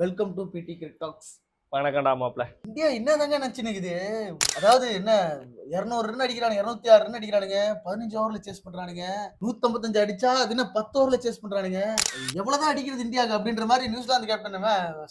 Welcome to பிடி கிரிக் tax. வணக்கம்டா மாப்ள. India என்னதாங்க நினைச்சுனுக்குது? அதாவது என்ன 200 ரன் அடிக்கிறானுங்க, 206 ரன் அடிக்கிறானுங்க, 15 ஓவர்ல சேஸ் பண்றானுங்க, 155 அடிச்சா அது என்ன 10 ஓவர்ல சேஸ் பண்றானுங்க. எவ்வளவுதான் அடிக்கிறது இந்தியாவுக்கு அப்படின்ற மாதிரி நியூசிலாந்து கேப்டன்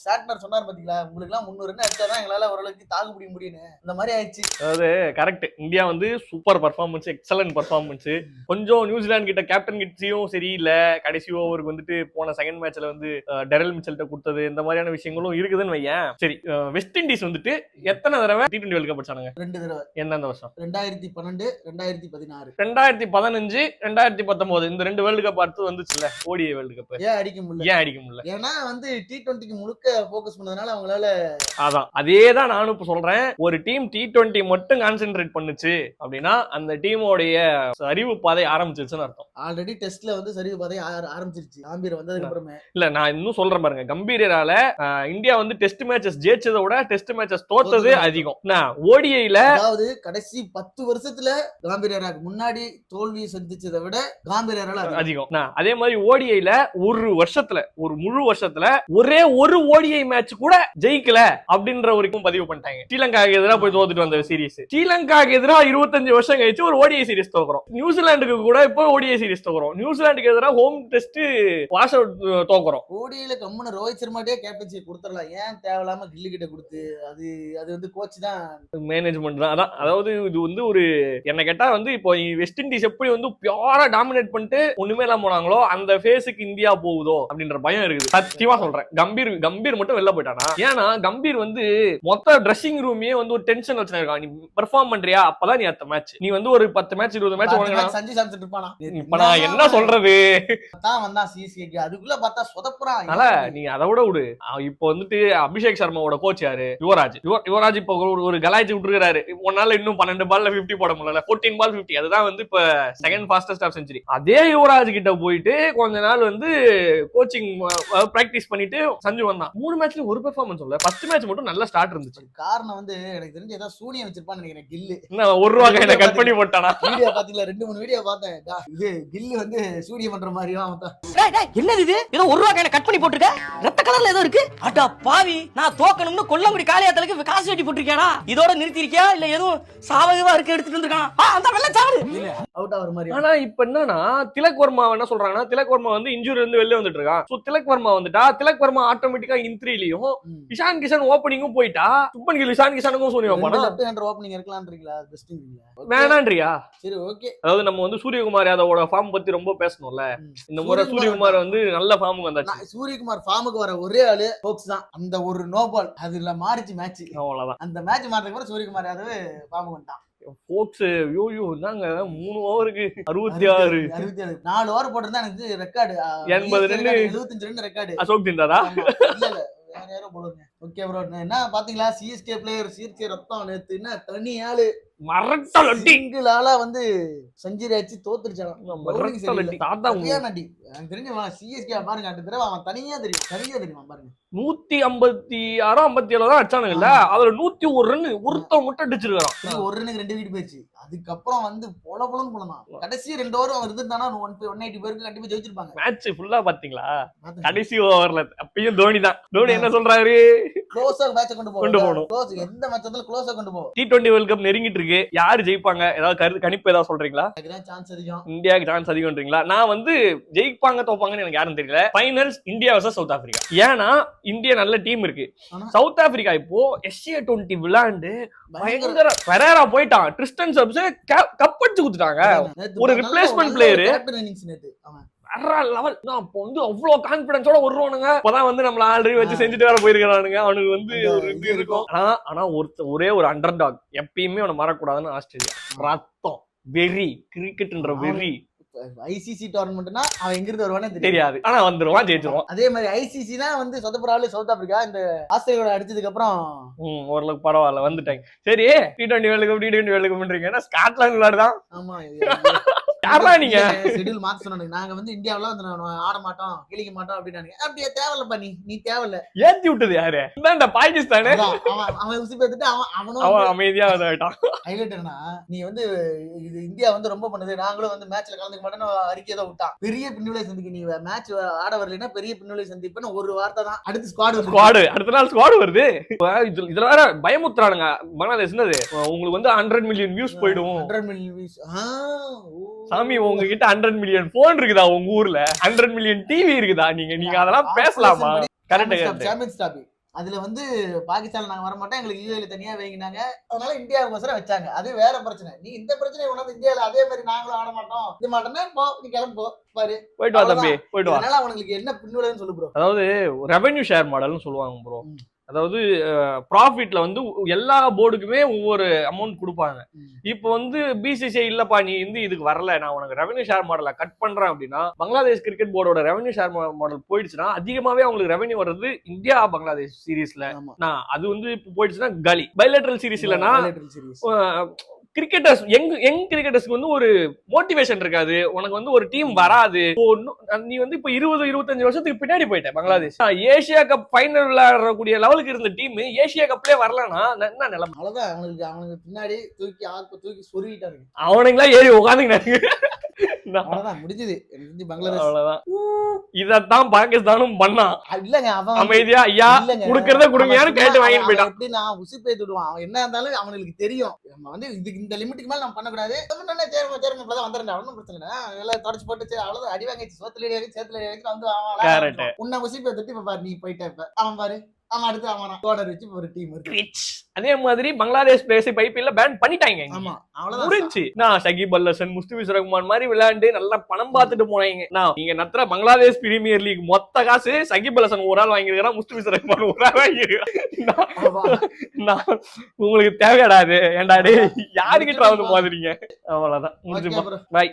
சாட்னர் சொன்னார் பாத்தீங்களா, உங்களுக்கு எல்லாம் 300 ரன் அடிச்சாதான் எங்களால ஓரளவுக்கு தாக்கு பிடிக்க முடியும்னு. அந்த மாதிரி ஆயிடுச்சு. அதாவது கரெக்ட், இந்தியா வந்து சூப்பர் பர்ஃபார்மன்ஸ், எக்ஸலன்ட் பர்ஃபார்மன்ஸ். கொஞ்சம் நியூசிலாந்து கிட்ட கேப்டன் கிட்ஸையும் சரியில்லை. கடைசி ஓவருக்கு வந்துட்டு போன செகண்ட் மேட்ச்ல வந்து டெரல் மிச்சல்ட்ட கொடுத்தது, இந்த மாதிரியான விஷயங்களும் இருக்குதுன்னு வையேன். சரி, வெஸ்ட் இண்டீஸ் வந்துட்டு எத்தனை தடவை T20 வேர்ல்ட் கப் அடிச்சானுங்க? 2 தடவை. எந்தெந்த வருஷம்? 2012, 2016, 2015, 2019 இந்த 2 வேர்ல்ட் கப் அடுத்து வந்துச்சுல்ல ODI வேர்ல்ட் கப். ஏன் அடிக்க முடியல? ஏன்னா வந்து T20க்கு முழுக்க போக்கஸ் பண்ணதுனால அவங்களால. அதான் அதேதான் நானும் இப்ப சொல்றேன். ஒரு டீம் T20 மட்டும் கான்சென்ட்ரேட் பண்ணுச்சு அப்படின்னா அந்த டீமோடைய சரிவு பாதை ஆரம்பிச்சிருச்சுன்னு அர்த்தம். ஆல்ரெடி டெஸ்ட்ல வந்து சரிவு பாதை ஆரம்பிச்சிருச்சு கம்பீர் வந்ததுக்கு அப்புறமே. இல்ல, நான் இன்னும் சொல்றேன் பாருங்க, கம்பீரால இந்தியா வந்து டெஸ்ட் மேட்சஸ் ஜெயிச்சதை விட டெஸ்ட் மேட்சஸ் தோத்தது அதிகம். ஓடிஐல அதாவது கடைசி 10 வருஷத்துல காம்பீராக்கு முன்னாடி தோல்வி சந்திச்சதை விட காம்பீரால அதிகம். அதே மாதிரி ஓடிஐல ஒரு வருஷத்துல, ஒரு முழு வருஷத்துல ஒரே ஒரு ஓடிஐ மேட்ச் கூட ஜெயிக்கல அப்படின்ற வரைக்கும் பதிவு பண்ணிட்டாங்க. ஸ்ரீலங்காக்கு எதிராக போய் தோத்துட்டு வந்த சீரிஸ், ஸ்ரீலங்காக்கு எதிராக 25 வருஷம் கழிச்சு ஒரு ஓடிஐ சீரிஸ் தோக்குறோம். நியூசிலாந்துக்கு கூட இப்போ ஓடிஐ சீரிஸ் தோக்குறோம். நியூசிலாந்துக்கு எதிராக ஹோம் டெஸ்ட் வாஷ் அவுட் தோக்குறோம். ஓடிஐல கம்முன்னு ரோஹித் சர்மாட்டே கேப்டன்சி கொடுத்துடலாம், ஏன் தேவையில்லாம கில்லி கிட்ட கொடுத்து? அது வந்து கோச் தான், மேனேஜ்மெண்ட் தான். அதாவது இது வந்து ஒரு என்ன கேட்டா வந்து இப்போ வெஸ்ட் இண்டீஸ் எப்படி வந்து பியூரா டாமினேட் பண்ணிட்டு ஒண்ணுமே இல்லாம போனாங்களோ அந்த ஃபேஸுக்கு இந்தியா போகுதோ அப்படின்ற பயம் இருக்குது. சத்தியமா சொல்றேன், கம்பீர் மட்டும் வெளில போயிட்டானா? ஏன்னா கம்பீர் வந்து மொத்த ட்ரெஸ்ஸிங் ரூமே வந்து ஒரு டென்ஷன் வச்சிருக்கான். நீ பெர்ஃபார்ம் பண்றியா அப்பதான் நீ அடுத்த மேட்ச், நீ வந்து ஒரு 10 மேட்ச் 20 மேட்ச் சஞ்சு சாம்சன் இருப்பானா? இப்ப நான் என்ன சொல்றது, தான் வந்தான் சிஎஸ்கேக்கு, அதுக்குள்ள பார்த்தா சொதப்புறான். நீ அதை விட விடு. இப்போ வந்துட்டு அபிஷேக் சர்மாவோட கோச் யாரு? யுவராஜ் இப்ப ஒரு கலாய்ச்சி விட்டுருக்காரு, ஒன்னால இன்னும் 12 பால்ல 50 போட முடியல, 14 பால் 50. அதுதான் வந்து இப்ப செகண்ட் ஃபாஸ்டஸ்ட் ஆஃப் செஞ்சுரி. அதே யுவராஜ் கிட்ட போயிட்டு கொஞ்ச நாள் வந்து கோச்சிங் பிராக்டிஸ் பண்ணிட்டு சஞ்சு வந்தான். 3 மேட்ச்ல ஒரு பெர்ஃபார்மன்ஸ் இல்ல, 10 மேட்ச் மட்டும் நல்ல ஸ்டார்ட் இருந்துச்சு. காரணம் வந்து எனக்கு தெரிஞ்சு ஏதாவது சூனியம் வச்சிருப்பான்னு நினைக்கிறேன். கில்லு ₹1 என்ன கட் பண்ணி போட்டானா? வீடியோ பாத்தீங்களா? 2-3 வீடியோ பார்த்தேன். இது கில்லு வந்து சூனியம் பண்ற மாதிரியும் என்னது இது? ஏதோ ₹1 என்ன கட் பண்ணி போட்டுருக்க, ரத்த கலர்ல ஏதோ இருக்கு. அடா பாவி, நான் தோக்கணும்னு கொல்லங்குடி காளியாத்தலுக்கு காசு வெட்டி போட்டுருக்கியாடா? இதோட நிறுத்தி இருக்கியா இல்ல எதுவும் சாவகவா இருக்க எடுத்துட்டு வந்திருக்கான்? அந்த வெள்ள சாவு அவுட் ஆவற மாதிரி. ஆனா இப்ப என்னன்னா திலக் வர்மா என்ன சொல்றாங்கன்னா, திலக் வர்மா வந்து இன்ஜூரி இருந்து வெளில வந்துட்டு இருக்கான். சோ திலக் வர்மா வந்துட்டா, திலக் வர்மா ஆட்டோமேட்டிக்கா இன்3லயும் இஷான் கிஷன் ஓப்பனிங்கும் போயிட்டா, சுப்பன் கில் இஷான் கிஷனுக்கும் சூனியம் வைப்பானா? லெஃப்ட் ஹேண்டர் ஓப்பனிங் இருக்கலாம்ன்றீங்களா? பெஸ்ட்ங்கறீங்களா? வேணான்றியா? சரி ஓகே. அதாவது நம்ம வந்து சூரியகுமார் யாதவோட ஃபார்ம் பத்தி ரொம்ப பேசணும்ல. இந்த முறை சூரியகுமார் வந்து நல்ல ஃபார்முக்கு வந்தாச்சு. சூரியகுமார் ஃபார்முக்கு வர ஒரே ஆளு ஃபோக்ஸ் தான். அந்த ஒரு நோ பால் அதுல மாறிச்சு மேட்ச், அவ்வளவுதான். அந்த மேட்ச் மாறதுக்கு அப்புறம் சூரியகுமார் யாதவ் ஃபார்முக்கு வந்துட்டான். ஃபோக்ஸ் யோயோ நாங்க 3 ஓவருக்கு 66 4 ஓவர் போட்டிருந்தா எனக்கு record 80 run 75 run record. Ashok திண்டாரா? இல்ல வேற யாரோ போடுங்க. ஓகே ப்ரோ, என்ன பாத்தீங்களா சிஎஸ்கே பிளேயர் சிஎஸ்கே ரத்தம் நேத்து என்ன தனி ஆளு சிங்கிளால வந்து செஞ்சுரி அடிச்சு தோத்துருச்சான். எனக்கு தெரிஞ்சு சிஎஸ்கே பாருங்க, அடுத்த தடவை அவன் தனியா தெரியும் பாருங்க. 156 57 தான் அடிச்சானுங்கல்ல, அதுல 101 ரன் ஒருத்தன் மட்டும் அடிச்சிருக்கான். ஒரு ரன்னுக்கு 2 விக்கெட் போயிடுச்சு. அதுக்கப்புறம் வந்து பொலன்னு போனதான். கடைசி 2 ஓவர் அவன் இருந்திருந்தானா 180 பேருக்கு கண்டிப்பா ஜெயிச்சிருப்பாங்க. மேட்ச் ஃபுல்லா பாத்தீங்களா? கடைசி ஓவர்ல அப்பயும் தோனி என்ன சொல்றாரு, க்ளோஸா மேட்சை கொண்டு போகணும். க்ளோஸ் எந்த மேட்ச் வந்தாலும் க்ளோஸா கொண்டு போவோம். T20 வேர்ல்ட் கப் நெருங்கிட்டு இருக்கு. யாரு ஜெயிப்பாங்க? ஏதாவது கணிப்பு ஏதாவது சொல்றீங்களா? சான்ஸ் அதிகம், இந்தியாவுக்கு சான்ஸ் அதிகம்ன்றீங்களா? நான் வந்து ஜெயிப்பாங்க தோப்பாங்கன்னு எனக்கு யாரும் தெரியல. Finals India versus south Africa. ஏன்னா இந்தியா நல்ல டீம் இருக்கு. சவுத் ஆப்பிரிக்கா இப்போ SA20 விளையாண்டு பயங்கர பெரேரா போயிட்டான். ட்ரிஸ்டன் சப்ஸ் கப் அடிச்சு குடுத்துட்டாங்க. ஒரு ரிப்ளேஸ்மெண்ட் பிளேயர் வேற லெவல். அப்போ வந்து அவ்வளவு கான்பிடன்ஸோட வருவானுங்க. அப்பதான் வந்து நம்மள ஆல்ரெடி வச்சு செஞ்சுட்டு வேற போயிருக்கானுங்க. அவனுக்கு வந்து ஒரு இது இருக்கும். ஆனா ஒரே ஒரு அண்டர் டாக் எப்பயுமே அவனை மறக்கூடாதுன்னு ஆஸ்திரேலியா. ரத்தம் வெறி, கிரிக்கெட்ன்ற வெறி. ஐசிசி டோர்னமெண்ட்னா அவன் எங்க இருந்து வருவானே தெரியாது, ஆனா வந்துருவான், ஜெயிச்சிருவான். அதே மாதிரி ஐசிசினா வந்து சொதப்புறாள் சவுத் ஆப்பிரிக்கா இந்த ஆஸ்திரேலியாவோட அடிச்சதுக்கு அப்புறம் ஓரளவுக்கு பரவாயில்ல வந்துட்டாங்க. சரி T20 வேர்ல்ட் கப் பண்றீங்க, ஸ்காட்லாந்து விளையாடுதான். ஆமா யாரா நீங்க ஷெட்யூல் மாத்த சொன்னாங்க. நாங்க வந்து இந்தியாவுல வந்து ஆட மாட்டோம் கிழிக்க மாட்டோம் அப்படின்னாங்க. அப்படியே தேவையில்லப்பா, நீ தேவையில்ல. ஏத்தி விட்டது யாரு? இந்த பாகிஸ்தானு. அவன் உசி பேத்துட்டு அவனும் அவன் அமைதியா இதாயிட்டான். ஹைலைட் என்னன்னா, நீ வந்து இது இந்தியா வந்து ரொம்ப பண்ணுது, நாங்களும் வந்து மேட்ச்ல கலந்துக்க மாட்டோம்னு அறிக்கை தான் விட்டான். பெரிய பின்னலை சந்திக்கு நீ மேட்ச் ஆட வரலைன்னா பெரிய பின்னலை சந்திப்புன்னு ஒரு வார்த்தை தான். அடுத்து ஸ்குவாடு அடுத்த நாள் ஸ்குவாடு வருது. இதுல வேற பயமுத்துறானுங்க பங்களாதேஷ். உங்களுக்கு வந்து 100 மில்லியன் வியூஸ் போயிடும். 100 மில்லியன் வியூஸ். சாமி, உங்ககிட்ட 100 மில்லியன் போன் இருக்குதா? உங்க ஊர்ல 100 மில்லியன் டிவி இருக்குதா? நீங்க அதெல்லாம் பேசலாமா? கரெக்ட். சாம்பியன்ஸ் டிராபி அதுல வந்து பாகிஸ்தான்ல நாங்க வர மாட்டோம், எங்களுக்கு யூஏல தனியா வைங்கினாங்க. அதனால இந்தியாவுக்கு வச்சாங்க. அது வேற பிரச்சனை. நீ இந்த பிரச்சனை உனக்கு இந்தியால அதே மாதிரி நாங்களும் ஆட மாட்டோம் இது மாட்டோம்னா போ, நீ கிளம்பு பாரு, போயிட்டு வா தம்பி, போயிட்டு வா. அதனால அவங்களுக்கு என்ன பின்னுலன்னு சொல்லு ப்ரோ. அதாவது ரெவென்யூ ஷேர் மாடல்னு சொல்லுவாங்க ப்ரோ. அதாவது ப்ராஃபிட்ல வந்து எல்லா போர்டுக்குமே ஒவ்வொரு அமௌண்ட் கொடுப்பாங்க. இப்போ வந்து பிசிசிஐ இல்லப்பா நீ வந்து இதுக்கு வரல, நான் உனக்கு ரெவென்யூ ஷேர் மாடலை கட் பண்றேன் அப்படின்னா, பங்களாதேஷ் கிரிக்கெட் போர்டோட ரெவென்யூ ஷேர் மாடல் போயிடுச்சுன்னா அதிகமாவே அவங்களுக்கு ரெவென்யூ வர்றது இந்தியா பங்களாதேஷ் சீரீஸ்ல. அது வந்து இப்போ போயிடுச்சுன்னா காலி. பைலேட்டரல் சீரீஸ் இல்லைன்னா கிரிக்கெட்டர்ஸ் யங் கிரிக்கெட்டர்ஸ்க்கு வந்து ஒரு மோட்டிவேஷன் இருக்காது. உனக்கு வந்து ஒரு டீம் வராது. நீ வந்து இப்ப 20-25 வருஷத்துக்கு பின்னாடி போயிட்ட. பங்களாதேஷ் ஏசியா கப் ஃபைனல் விளையாடக்கூடிய லெவலுக்கு இருந்த டீம் ஏசியா கப்லயே வரலன்னா என்ன நிலைமை? அவ்வளவுதான். அவனுக்கு பின்னாடி தூக்கி சொருகிட்டாங்க. அவனுங்களா ஏறி உட்காந்துக்கிட்டாங்க. முடிஞ்சது பங்களாதேஷ். அவ்வளவுதான். இதத்தான் பாகிஸ்தானும் பண்ணா. இல்லங்க அவன் அமைதியா ஐயா குடுக்கறத குடுங்கன்னு கேட்டு வாங்கிட்டு போயிட்டான். எப்படி நான் உசி பேத்து விடுவான். அவன் என்ன இருந்தாலும் அவனுக்கு தெரியும் நம்ம வந்து இந்த லிமிட்டுக்கு மேல நம்ம பண்ணக்கூடாது. சேர்ம வந்துருந்தா ஒன்னும் பிரச்சனை இல்லை. எல்லாம் தொடச்சு போட்டு அவ்வளவு அடி வாங்கி சோத்துல சேத்துல வந்து உன்னை உசி பேத்துட்டு இப்ப பாரு நீ போயிட்ட. இப்ப அவன் பாரு அவன் அடுத்து அவன் கோடர் வச்சு ஒரு டீம் இருக்கு. அதே மாதிரி பங்களாதேஷ் பிளேயர்ஸ் ஐபிஎல்ல பேன் பண்ணிட்டாங்க. ஆமா அவ்வளவுதான் முடிஞ்சு. நான் ஷகிப் அல் ஹசன், முஸ்தபிஸ் ரஹ்மான் மாதிரி விளையாண்டு நல்லா பணம் பார்த்துட்டு போனாங்க. நீங்க நத்துற பங்களாதேஷ் பிரீமியர் லீக் மொத்த காசு ஷகிப் அல் ஹசன் ஒரு ஆள் வாங்கிருக்கான், முஸ்தபிஸ் ரஹ்மான் ஒரு ஆள் வாங்கிருக்கான். உங்களுக்கு தேவையாடாது ஏன்டா டே யாருக்கிட்ட வந்து மாதிரிங்க. அவ்வளவுதான் முடிஞ்சு. பாய்.